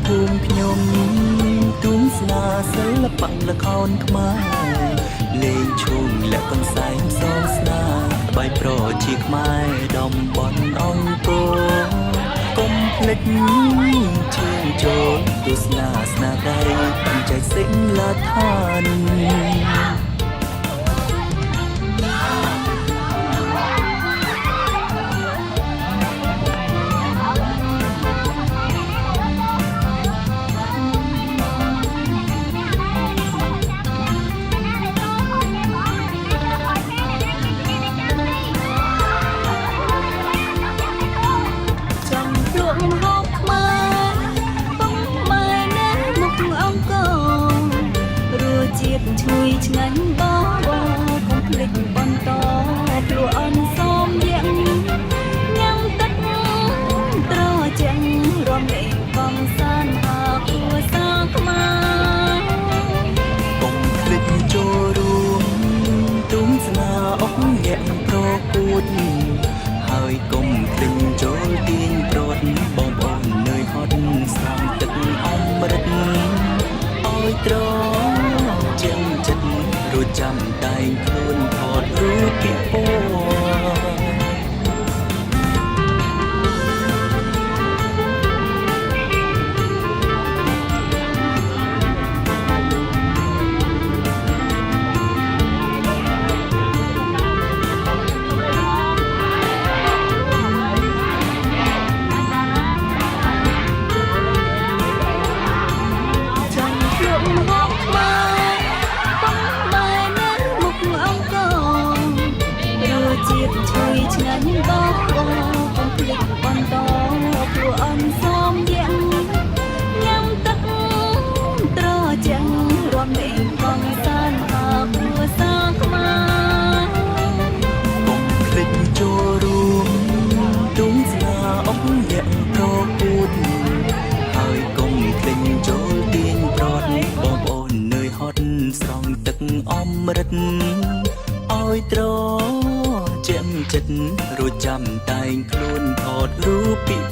ភូមិខ្ញុំទូនស្នាសិល្បៈល្ខោនខ្មែរលេងឈូងលាក់កន្សែងសងស្នាបាយប្រជាខ្មែរតំបន់អង្គរកុំភ្លេចឈានចូលទស្សនាស្នាដៃបញ្ចែកសិលដ្ឋានជួយឆ្ងាញ់បងកុំភ្លេចបន្តព្រោះអនសមយ៉ាងញ៉ាំទឹកត្រជាក់រំលែកកំសាន្តអាគួសាខ្មែរកុំភ្លេចចូលរួមទុំស្នាអុកញាក់ប្រកួតហើយកុំភ្លេចចូលទាញប្រត់បងប្អូននឿយហត់ស្រង់ទឹកអមរិតឲ្យត្ររួចចាំតែងខ្លួនថតរូបពីពណ៌ជួយឆ្ងាញ់បងកុំភ្លេចបន្តព្រោះអនសមយ៉ាងញ៉ាំទឹកត្រជាក់រំលែកកំសាន្តអាគួសាខ្មែរកុំភ្លេចចូលរួមទុំស្នាអុកញាក់ប្រកួតហើយកុំភ្លេចចូលទាញប្រត់បងប្អូននឿយហត់ស្រង់ទឹកអមរិតឲ្យត្រជាក់ចិត្តរួចចាំតែងខ្លួនថតរូបពី